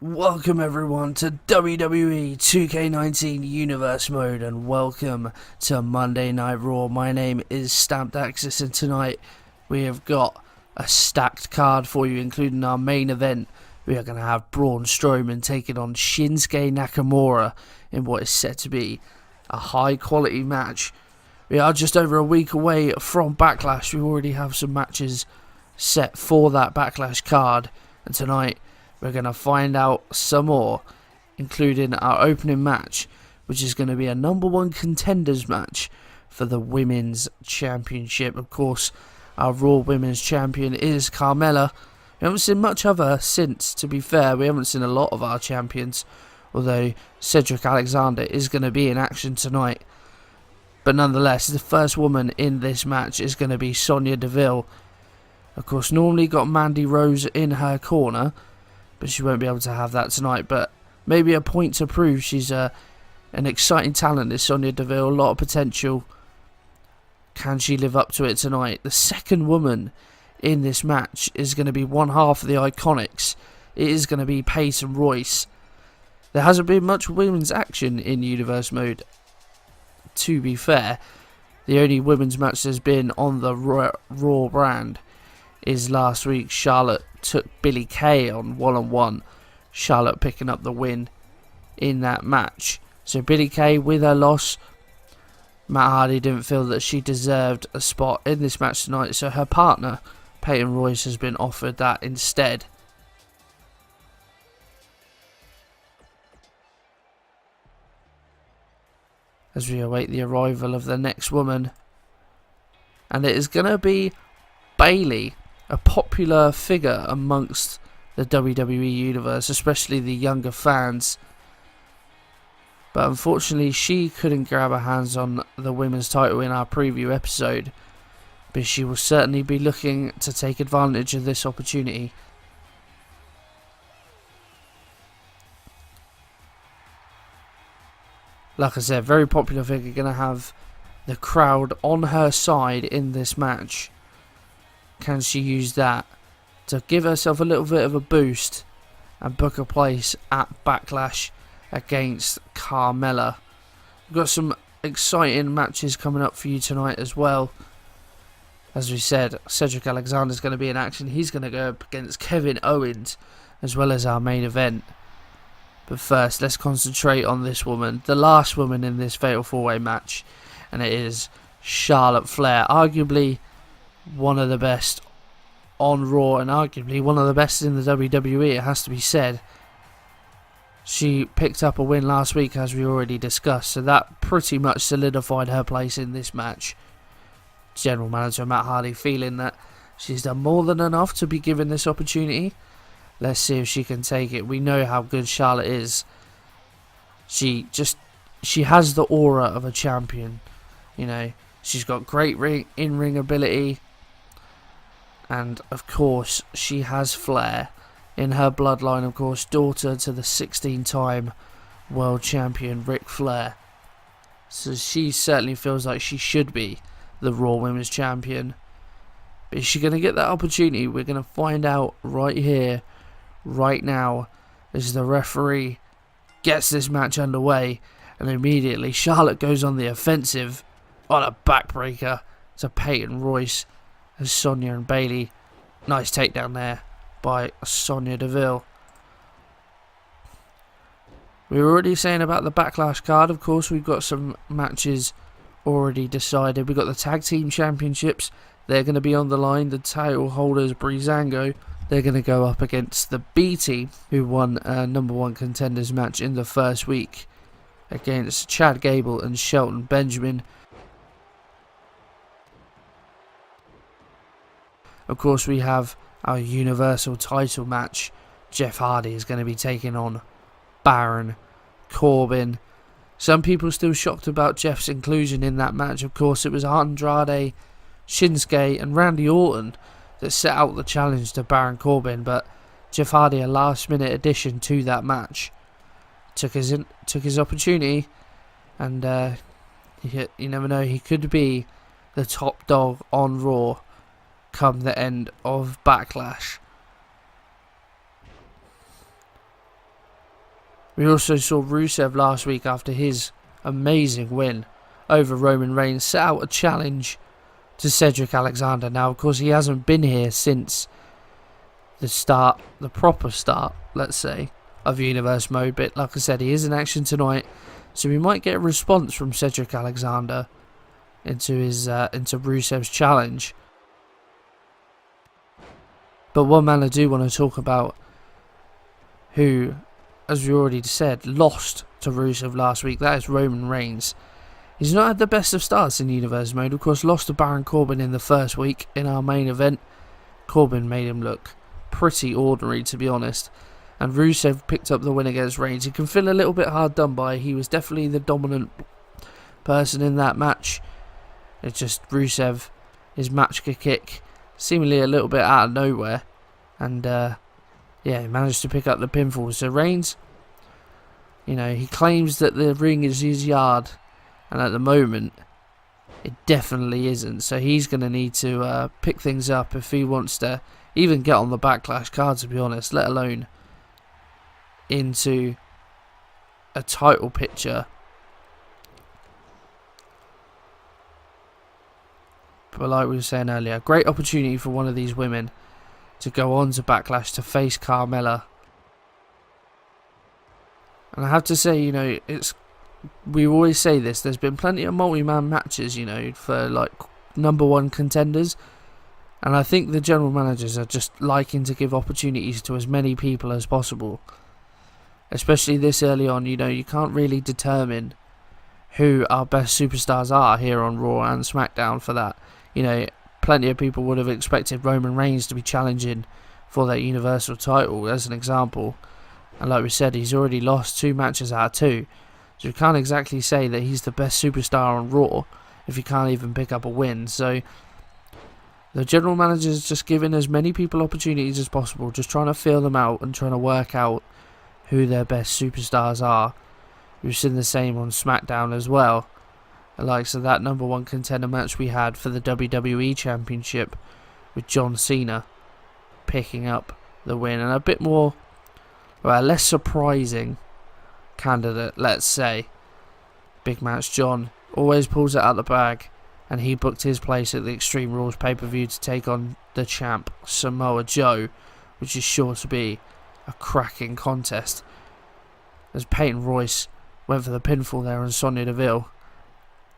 Welcome everyone to WWE 2K19 Universe Mode, and welcome to Monday Night Raw. My name is StampedAxis, and tonight we have got a stacked card for you, including our main event. We are going to have Braun Strowman taking on Shinsuke Nakamura in what is set to be a high quality match. We are just over a week away from Backlash. We already have some matches set for that Backlash card, and tonight we're going to find out some more, including our opening match, which is going to be a #1 contenders match for the Women's Championship. Of course, our Raw Women's Champion is Carmella. We haven't seen much of her since, to be fair. We haven't seen a lot of our champions, although Cedric Alexander is going to be in action tonight. But nonetheless, the first woman in this match is going to be Sonya Deville. Of course, normally got Mandy Rose in her corner, but she won't be able to have that tonight. But maybe a point to prove. She's an exciting talent, is Sonya Deville. A lot of potential. Can she live up to it tonight? The second woman in this match is going to be one half of the Iconics. It is going to be Peyton Royce. There hasn't been much women's action in Universe Mode, to be fair. The only women's match there's been on the Raw brand is last week. Charlotte took Billie Kay on one-on-one. Charlotte picking up the win in that match. So Billie Kay, with her loss, Matt Hardy didn't feel that she deserved a spot in this match tonight, so her partner, Peyton Royce, has been offered that instead. As we await the arrival of the next woman, and it is going to be Bayley, a popular figure amongst the WWE Universe, especially the younger fans. But unfortunately, she couldn't grab her hands on the women's title in our preview episode, but she will certainly be looking to take advantage of this opportunity. Like I said, very popular figure, going to have the crowd on her side in this match. Can she use that to give herself a little bit of a boost and book a place at Backlash against Carmella? We've got some exciting matches coming up for you tonight as well. As we said, Cedric Alexander is going to be in action. He's going to go up against Kevin Owens, as well as our main event. But first, let's concentrate on this woman, the last woman in this Fatal 4-Way match, and it is Charlotte Flair. Arguably one of the best on Raw, and arguably one of the best in the WWE, it has to be said. She picked up a win last week, as we already discussed, so that pretty much solidified her place in this match. General Manager Matt Hardy feeling that she's done more than enough to be given this opportunity. Let's see if she can take it. We know how good Charlotte is. She has the aura of a champion. You know, she's got great in-ring ability. And, of course, she has flair in her bloodline, of course, daughter to the 16-time world champion Ric Flair. So she certainly feels like she should be the Raw Women's Champion. But is she going to get that opportunity? We're going to find out right here, right now, as the referee gets this match underway. And immediately Charlotte goes on the offensive on a backbreaker to Peyton Royce. As Sonya and Bayley. Nice takedown there by Sonya Deville. We were already saying about the Backlash card. Of course, we've got some matches already decided. We've got the Tag Team Championships. They're going to be on the line. The title holders, Breezango, they're going to go up against the B Team, who won a #1 contenders match in the first week against Chad Gable and Shelton Benjamin. Of course, we have our Universal title match. Jeff Hardy is going to be taking on Baron Corbin. Some people still shocked about Jeff's inclusion in that match. Of course, it was Andrade, Shinsuke and Randy Orton that set out the challenge to Baron Corbin, but Jeff Hardy, a last-minute addition to that match, took his opportunity, and you never know, he could be the top dog on Raw come the end of Backlash. We also saw Rusev last week after his amazing win over Roman Reigns set out a challenge to Cedric Alexander. Now, of course, he hasn't been here since the proper start, let's say, of Universe Mode. But like I said, he is in action tonight, so we might get a response from Cedric Alexander into Rusev's challenge. But one man I do want to talk about, who, as we already said, lost to Rusev last week, that is Roman Reigns. He's not had the best of starts in Universe Mode. Of course, lost to Baron Corbin in the first week in our main event. Corbin made him look pretty ordinary, to be honest. And Rusev picked up the win against Reigns. He can feel a little bit hard done by. He was definitely the dominant person in that match. It's just Rusev, his match kick, seemingly a little bit out of nowhere. And, he managed to pick up the pinfall. So Reigns, he claims that the ring is his yard. And at the moment, it definitely isn't. So he's going to need to pick things up if he wants to even get on the Backlash card, to be honest, let alone into a title picture. But like we were saying earlier, great opportunity for one of these women to go on to Backlash to face Carmella. And I have to say, we always say this, there's been plenty of multi-man matches, for like number one contenders. And I think the general managers are just liking to give opportunities to as many people as possible. Especially this early on, you can't really determine who our best superstars are here on Raw and SmackDown for that. Plenty of people would have expected Roman Reigns to be challenging for that Universal title, as an example. And like we said, he's already lost 2 matches out of 2. So you can't exactly say that he's the best superstar on Raw if he can't even pick up a win. So the general manager is just giving as many people opportunities as possible, just trying to feel them out and trying to work out who their best superstars are. We've seen the same on SmackDown as well. Like, so that number one contender match we had for the WWE Championship with John Cena picking up the win, and a bit more, less surprising candidate, let's say. Big Match John always pulls it out the bag, and he booked his place at the Extreme Rules pay-per-view to take on the champ Samoa Joe, which is sure to be a cracking contest, as Peyton Royce went for the pinfall there on Sonya Deville.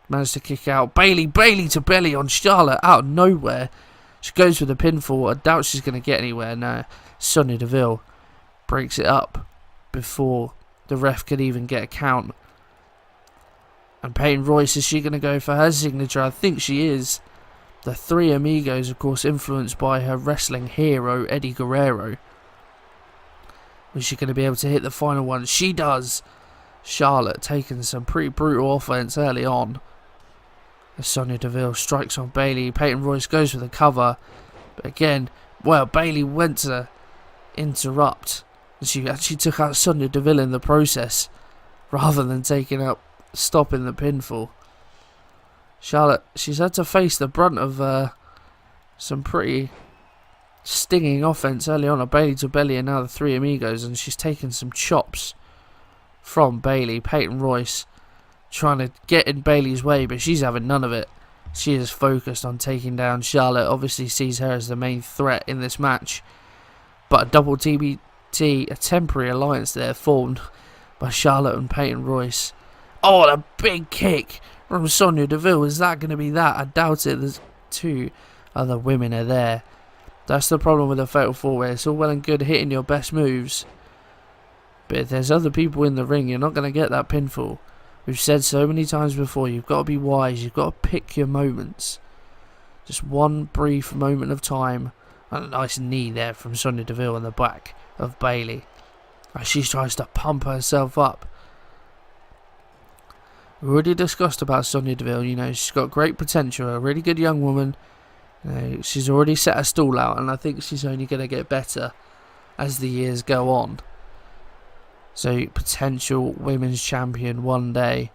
Managed to kick out Bayley to belly on Charlotte out of nowhere. She goes for the pinfall. I doubt she's going to get anywhere now. Sonya Deville breaks it up before the ref could even get a count. And Peyton Royce, is she going to go for her signature? I think she is. The Three Amigos, of course, influenced by her wrestling hero, Eddie Guerrero. Was she going to be able to hit the final one? She does. Charlotte taking some pretty brutal offense early on. As Sonya Deville strikes on Bayley. Peyton Royce goes for the cover. But again, Bayley went to interrupt. And she actually took out Sonya Deville in the process, rather than stopping the pinfall. Charlotte, she's had to face the brunt of some pretty stinging offense early on. A Bayley to belly and now the Three Amigos. And she's taken some chops from Bayley. Peyton Royce trying to get in Bayley's way, but she's having none of it. She is focused on taking down Charlotte. Obviously sees her as the main threat in this match. But a double TBT, a temporary alliance there formed by Charlotte and Peyton Royce. Oh, a big kick from Sonya Deville. Is that going to be that? I doubt it. There's 2 other women are there. That's the problem with a Fatal 4-Way. It's all well and good hitting your best moves, but if there's other people in the ring, you're not going to get that pinfall. We've said so many times before, you've got to be wise. You've got to pick your moments. Just one brief moment of time. And a nice knee there from Sonya Deville in the back of Bayley, as she tries to pump herself up. We already discussed about Sonya Deville. She's got great potential. A really good young woman. She's already set her stall out, and I think she's only going to get better as the years go on. So, potential women's champion one day.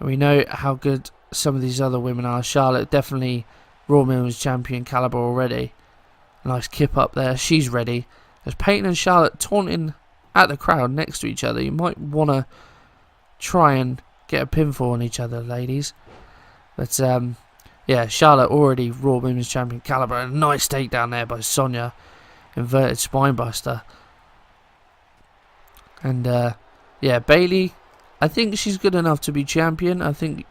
And we know how good some of these other women are. Charlotte, definitely Raw Women's Champion caliber already. A nice kip up there. She's ready. As Peyton and Charlotte taunting at the crowd next to each other, you might want to try and get a pinfall on each other, ladies. But yeah, Charlotte already Raw Women's Champion caliber. A nice takedown there by Sonya. Inverted spinebuster. And yeah, Bayley, I think she's good enough to be champion. I think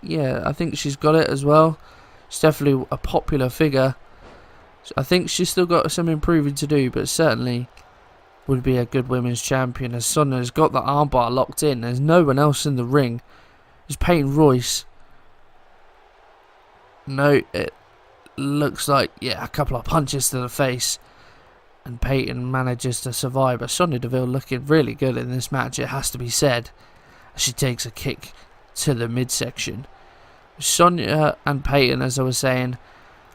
she's got it as well. She's definitely a popular figure. I think she's still got some improving to do, but certainly would be a good women's champion. As Sonya's got the armbar locked in. There's no one else in the ring. There's Peyton Royce. No, it looks like, yeah, a couple of punches to the face. And Peyton manages to survive. But Sonya Deville looking really good in this match, it has to be said. She takes a kick to the midsection. Sonya and Peyton, as I was saying,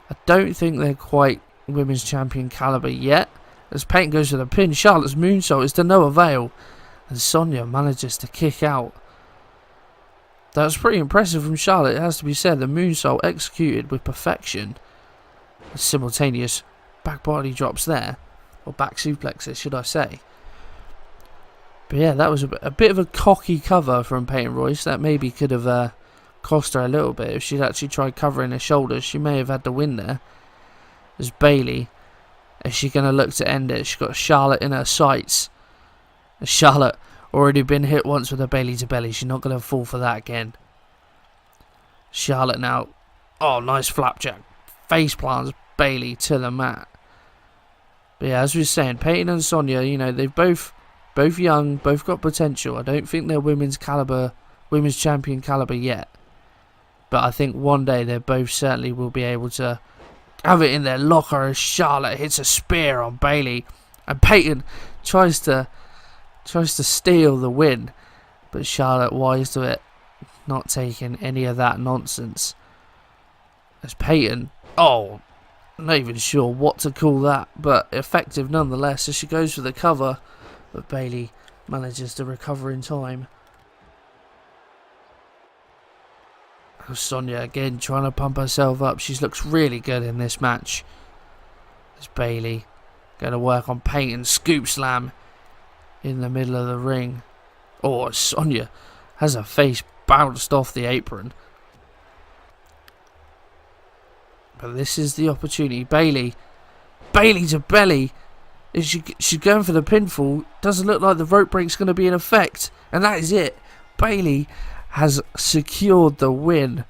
I don't think they're quite women's champion caliber yet. As Peyton goes for the pin, Charlotte's moonsault is to no avail. And Sonya manages to kick out. That was pretty impressive from Charlotte, it has to be said. The moonsault executed with perfection. A simultaneous back body drops there. Or back suplexes, should I say. But yeah, that was a bit of a cocky cover from Peyton Royce. That maybe could have cost her a little bit. If she'd actually tried covering her shoulders, she may have had the win there. There's Bayley. Is she going to look to end it? She's got Charlotte in her sights. Charlotte already been hit once with a Bayley to belly. She's not going to fall for that again. Charlotte now. Oh, nice flapjack. Face plants Bayley to the mat. But yeah, as we were saying, Peyton and Sonya, you know, they've both young, both got potential. I don't think they're women's champion caliber yet. But I think one day they both certainly will be able to have it in their locker as Charlotte hits a spear on Bayley. And Peyton tries to steal the win. But Charlotte wise to it, not taking any of that nonsense. As Peyton, oh, not even sure what to call that, but effective nonetheless as she goes for the cover. But Bayley manages to recover in time. Sonya again trying to pump herself up. She looks really good in this match. As Bayley going to work on Peyton. Scoop slam in the middle of the ring. Oh, Sonya has her face bounced off the apron. But this is the opportunity. Bayley to belly. She's going for the pinfall. Doesn't look like the rope break's going to be in effect. And that is it. Bayley has secured the win.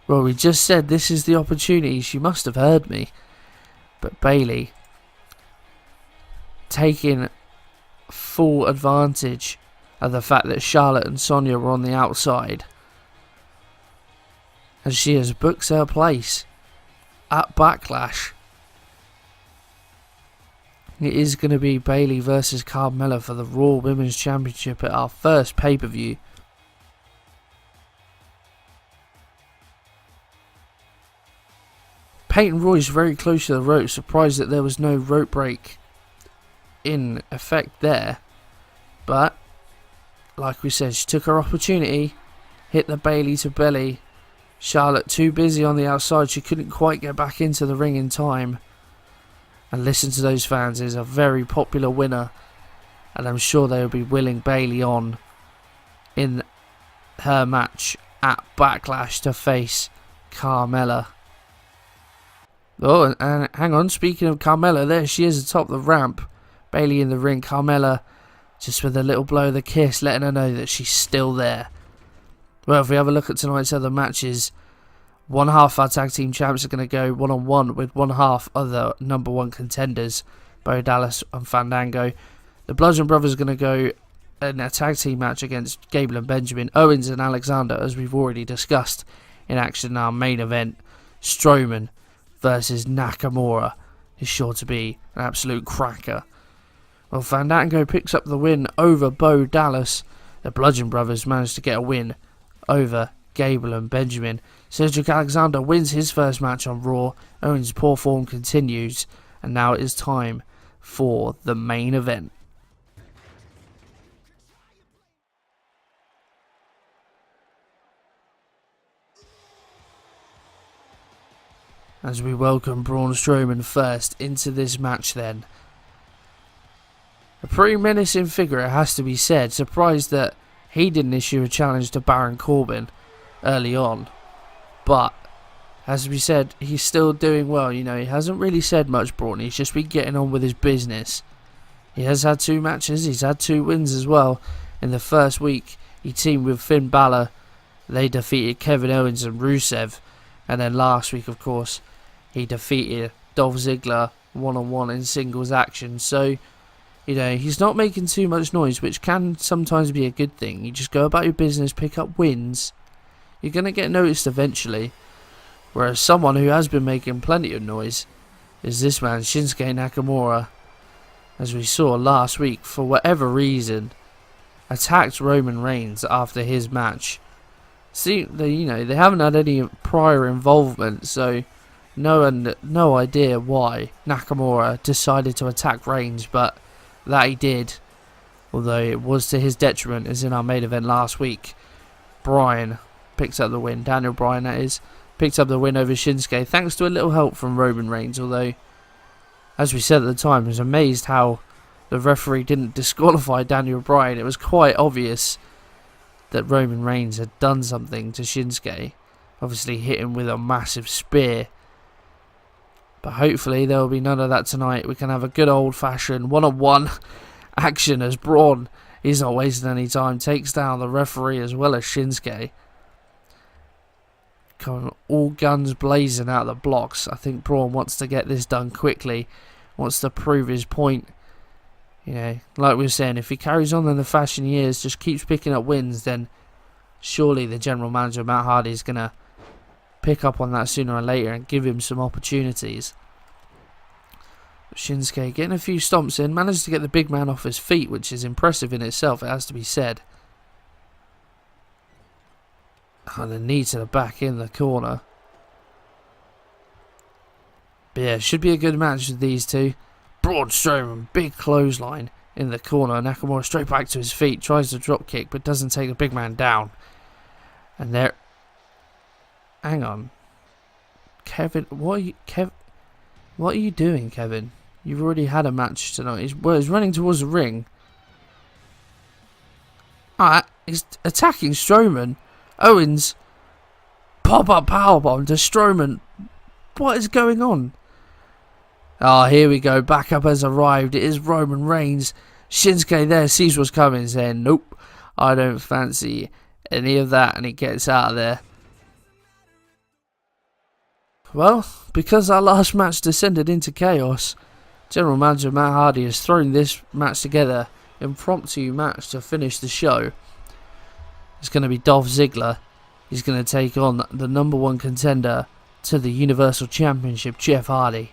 Well, we just said this is the opportunity. She must have heard me. But Bayley taking full advantage of the fact that Charlotte and Sonya were on the outside. As she has booked her place at Backlash. It is going to be Bayley versus Carmella for the Raw Women's Championship at our first pay-per-view. Peyton Royce very close to the rope. Surprised that there was no rope break in effect there. But, like we said, she took her opportunity. Hit the Bayley to belly. Charlotte too busy on the outside. She couldn't quite get back into the ring in time. And listen to those fans. Is a very popular winner. And I'm sure they will be willing Bayley on in her match at Backlash to face Carmella. Oh, and hang on. Speaking of Carmella, there she is atop the ramp. Bayley in the ring. Carmella just with a little blow of the kiss, letting her know that she's still there. Well, if we have a look at tonight's other matches, one half of our tag team champs are going to go one-on-one with one half of the number one contenders, Bo Dallas and Fandango. The Bludgeon Brothers are going to go in a tag team match against Gable and Benjamin. Owens and Alexander, as we've already discussed in action in our main event. Strowman versus Nakamura is sure to be an absolute cracker. Well, Fandango picks up the win over Bo Dallas. The Bludgeon Brothers managed to get a win over Gable and Benjamin. Cedric Alexander wins his first match on Raw. Owens' poor form continues. And now it is time for the main event. As we welcome Braun Strowman first into this match then. A pretty menacing figure, it has to be said. Surprised that he didn't issue a challenge to Baron Corbin early on. But, as we said, he's still doing well. You know, he hasn't really said much, Braun. He's just been getting on with his business. He has had 2 matches. He's had 2 wins as well. In the first week, he teamed with Finn Balor. They defeated Kevin Owens and Rusev. And then last week, of course, he defeated Dolph Ziggler one-on-one in singles action. So, you know, he's not making too much noise, which can sometimes be a good thing. You just go about your business, pick up wins. You're going to get noticed eventually. Whereas someone who has been making plenty of noise is this man, Shinsuke Nakamura. As we saw last week, for whatever reason, attacked Roman Reigns after his match. See, they haven't had any prior involvement, so no idea why Nakamura decided to attack Reigns, but that he did. Although it was to his detriment, as in our main event last week. Bryan picks up the win. Daniel Bryan, that is, picked up the win over Shinsuke, thanks to a little help from Roman Reigns. Although, as we said at the time, I was amazed how the referee didn't disqualify Daniel Bryan. It was quite obvious that Roman Reigns had done something to Shinsuke. Obviously hit him with a massive spear. But hopefully there will be none of that tonight. We can have a good old-fashioned one-on-one action as Braun, he's not wasting any time, takes down the referee as well as Shinsuke. Coming all guns blazing out of the blocks. I think Braun wants to get this done quickly. Wants to prove his point. You know, like we were saying, if he carries on in the fashion he is, just keeps picking up wins, then surely the general manager, Matt Hardy, is going to pick up on that sooner or later and give him some opportunities. Shinsuke getting a few stomps in, managed to get the big man off his feet, which is impressive in itself, it has to be said. And the knee to the back in the corner. But yeah, it should be a good match with these two. Braun Strowman, big clothesline in the corner. Nakamura straight back to his feet, tries to drop kick, but doesn't take the big man down. And there... Hang on. Kevin, what are you doing, Kevin? You've already had a match tonight. He's running towards the ring. Alright, he's attacking Strowman. Owens, pop-up powerbomb to Strowman. What is going on? Oh, here we go. Backup has arrived. It is Roman Reigns. Shinsuke there sees what's coming, saying, nope, I don't fancy any of that, and he gets out of there. Well, because our last match descended into chaos, General Manager Matt Hardy has thrown this match together, impromptu match to finish the show. It's going to be Dolph Ziggler. He's going to take on the #1 contender to the Universal Championship, Jeff Hardy.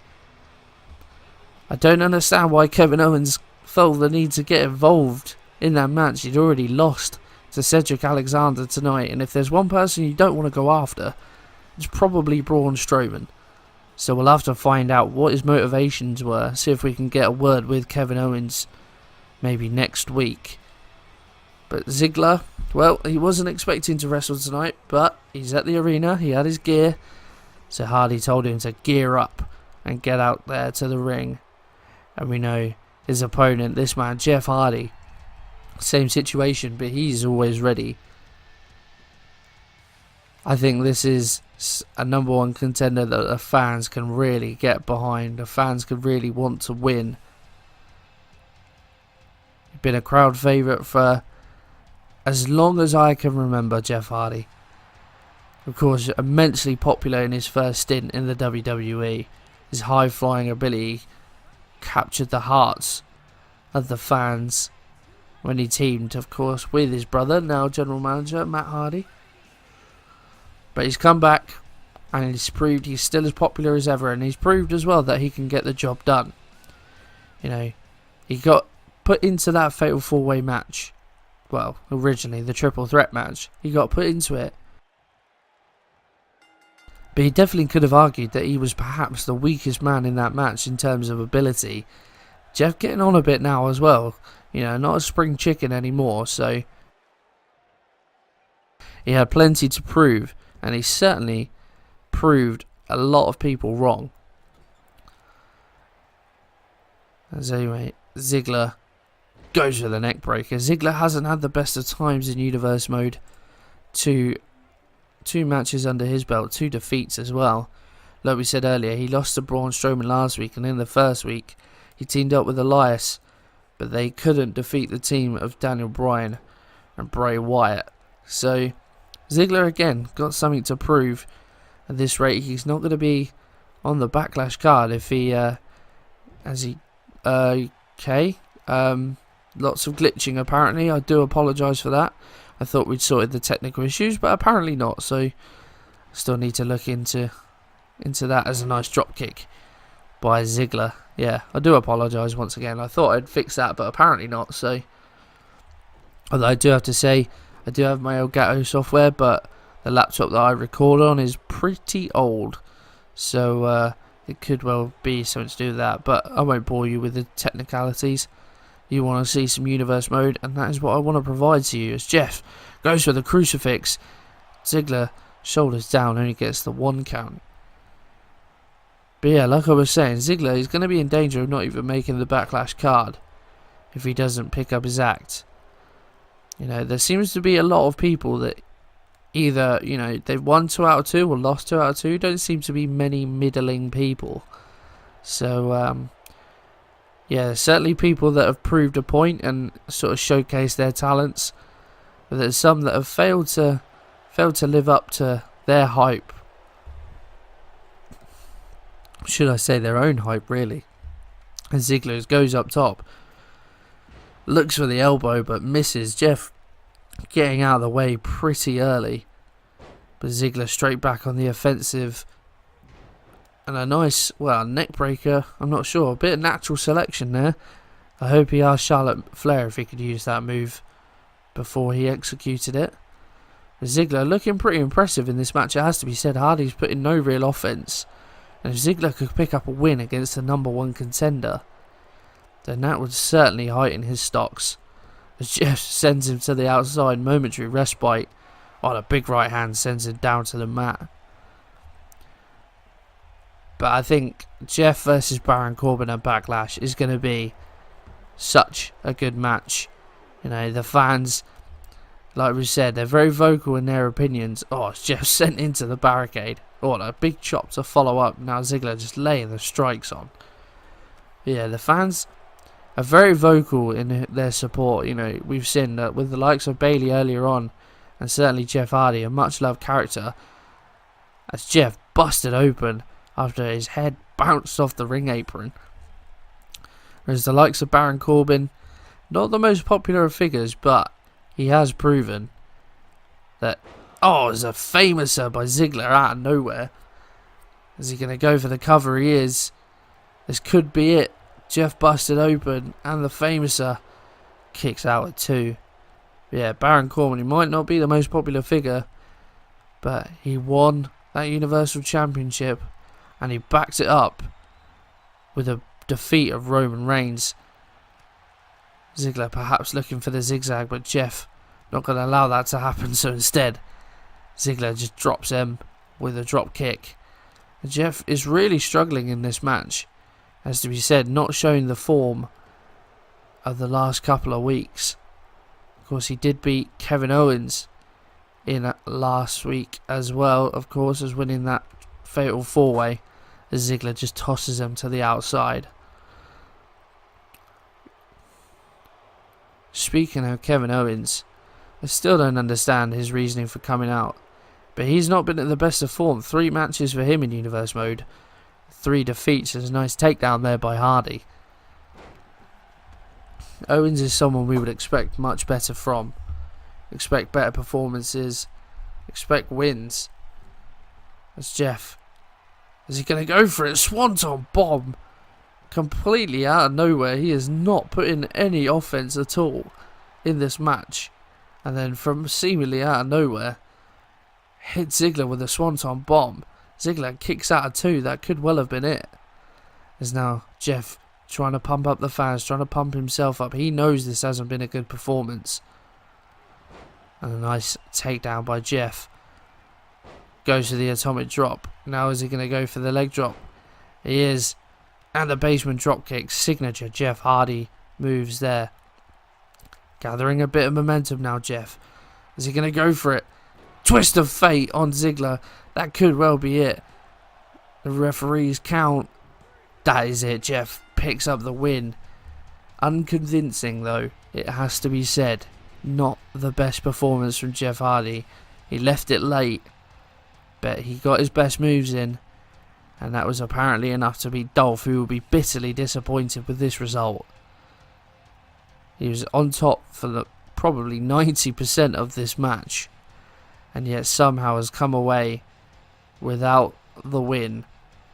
I don't understand why Kevin Owens felt the need to get involved in that match. He'd already lost to Cedric Alexander tonight, and if there's one person you don't want to go after, it's probably Braun Strowman. So we'll have to find out what his motivations were, see if we can get a word with Kevin Owens maybe next week. But Ziggler, well, he wasn't expecting to wrestle tonight, but he's at the arena, he had his gear, so Hardy told him to gear up and get out there to the ring. And we know his opponent, this man, Jeff Hardy, same situation, but he's always ready. I think this is a #1 contender that the fans can really get behind. The fans can really want to win. He's been a crowd favourite for as long as I can remember, Jeff Hardy. Of course, immensely popular in his first stint in the WWE. His high-flying ability captured the hearts of the fans when he teamed, of course, with his brother, now General Manager Matt Hardy. But he's come back and he's proved he's still as popular as ever, and he's proved as well that he can get the job done. You know, he got put into that fatal 4-way match. Well, originally the triple threat match. He got put into it. But he definitely could have argued that he was perhaps the weakest man in that match in terms of ability. Jeff getting on a bit now as well. You know, not a spring chicken anymore, so he had plenty to prove, and he certainly proved a lot of people wrong. As anyway, Ziggler Goes for the neck breaker. Ziggler hasn't had the best of times in Universe Mode. Two matches under his belt, 2 defeats as well. Like we said earlier, he lost to Braun Strowman last week, and in the first week he teamed up with Elias, but they couldn't defeat the team of Daniel Bryan and Bray Wyatt. So Ziggler again got something to prove. At this rate, he's not going to be on the Backlash card if he lots of glitching apparently. I do apologise for that. I thought we'd sorted the technical issues, but apparently not. So still need to look into that. As a nice drop kick by Ziggler. Yeah, I do apologise once again. I thought I'd fix that, but apparently not. So, although I do have to say, I do have my Elgato software, but the laptop that I record on is pretty old. So it could well be something to do with that. But I won't bore you with the technicalities. You want to see some Universe Mode, and that is what I want to provide to you. As Jeff goes for the crucifix, Ziggler shoulders down, only gets the 1 count. But yeah, like I was saying, Ziggler is going to be in danger of not even making the Backlash card if he doesn't pick up his act. You know, there seems to be a lot of people that either, you know, they've won 2 out of 2 or lost 2 out of 2. Don't seem to be many middling people. So, yeah, certainly people that have proved a point and sort of showcased their talents. But there's some that have failed to live up to their hype. Should I say their own hype, really. And Ziggler goes up top. Looks for the elbow, but misses. Jeff getting out of the way pretty early. But Ziggler straight back on the offensive. And a nice, well, neck breaker. I'm not sure. A bit of natural selection there. I hope he asked Charlotte Flair if he could use that move before he executed it. But Ziggler looking pretty impressive in this match. It has to be said. Hardy's put in no real offense. And if Ziggler could pick up a win against the #1 contender, then that would certainly heighten his stocks. As Jeff sends him to the outside, momentary respite, while a big right hand sends him down to the mat. But I think Jeff versus Baron Corbin at Backlash is going to be such a good match. You know, the fans, like we said, they're very vocal in their opinions. Oh, Jeff sent into the barricade. Oh, a big chop to follow up. Now Ziggler just laying the strikes on. Yeah, the fans are very vocal in their support. You know, we've seen that with the likes of Bayley earlier on, and certainly Jeff Hardy, a much loved character, as Jeff busted open after his head bounced off the ring apron. Whereas the likes of Baron Corbin, not the most popular of figures, but he has proven that. Oh, it's a famouser by Ziggler out of nowhere. Is he going to go for the cover? He is. This could be it. Jeff busted open and the famouser kicks out at 2. Yeah, Baron Corbin, he might not be the most popular figure, but he won that Universal Championship and he backed it up with a defeat of Roman Reigns. Ziggler perhaps looking for the zigzag, but Jeff not going to allow that to happen, so instead Ziggler just drops him with a drop kick. And Jeff is really struggling in this match. As to be said, not showing the form of the last couple of weeks. Of course, he did beat Kevin Owens in last week as well, of course, as winning that fatal 4-way. As Ziggler just tosses him to the outside. Speaking of Kevin Owens, I still don't understand his reasoning for coming out. But he's not been at the best of form. 3 matches for him in Universe Mode. 3 defeats. There's a nice takedown there by Hardy. Owens is someone we would expect much better from. Expect better performances. Expect wins. As Jeff. Is he going to go for it? Swanton bomb. Completely out of nowhere. He has not put in any offense at all in this match. And then from seemingly out of nowhere, hits Ziggler with a Swanton bomb. Ziggler kicks out of 2. That could well have been it. As now Jeff trying to pump up the fans, trying to pump himself up. He knows this hasn't been a good performance. And a nice takedown by Jeff. Goes to the atomic drop. Now is he going to go for the leg drop? He is. And the basement drop kick. Signature Jeff Hardy moves there. Gathering a bit of momentum now, Jeff. Is he going to go for it? Twist of fate on Ziggler. That could well be it. The referee's count. That is it. Jeff picks up the win. Unconvincing, though, it has to be said. Not the best performance from Jeff Hardy. He left it late, but he got his best moves in, and that was apparently enough to beat Dolph, who will be bitterly disappointed with this result. He was on top for probably 90% of this match, and yet somehow has come away without the win.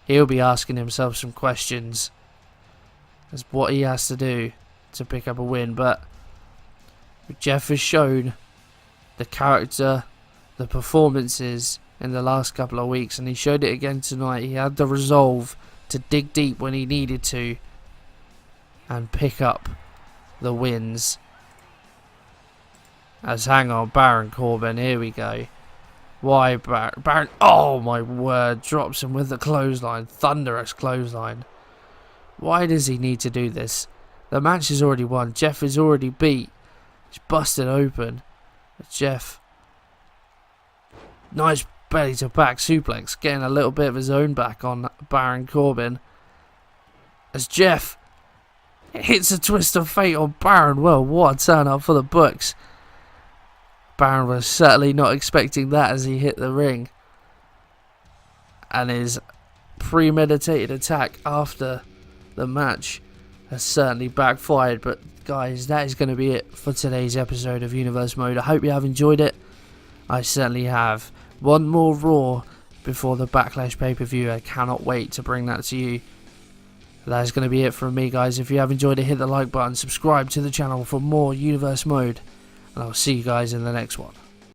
He'll be asking himself some questions as what he has to do to pick up a win, but Jeff has shown the character, the performances in the last couple of weeks, and he showed it again tonight. He had the resolve to dig deep when he needed to and pick up the wins. As hang on, Baron Corbin, here we go. Why Baron? Oh my word, drops him with the clothesline, thunderous clothesline. Why does he need to do this? The match is already won. Jeff is already beat. He's busted open. But Jeff, nice belly to back suplex, getting a little bit of his own back on Baron Corbin. As Jeff hits a twist of fate on Baron. Well, what a turn up for the books. Baron was certainly not expecting that as he hit the ring. And his premeditated attack after the match has certainly backfired. But guys, that is going to be it for today's episode of Universe Mode. I hope you have enjoyed it. I certainly have. One more Raw before the Backlash pay-per-view. I cannot wait to bring that to you. That is going to be it from me, guys. If you have enjoyed it, hit the like button, subscribe to the channel for more Universe Mode, and I'll see you guys in the next one.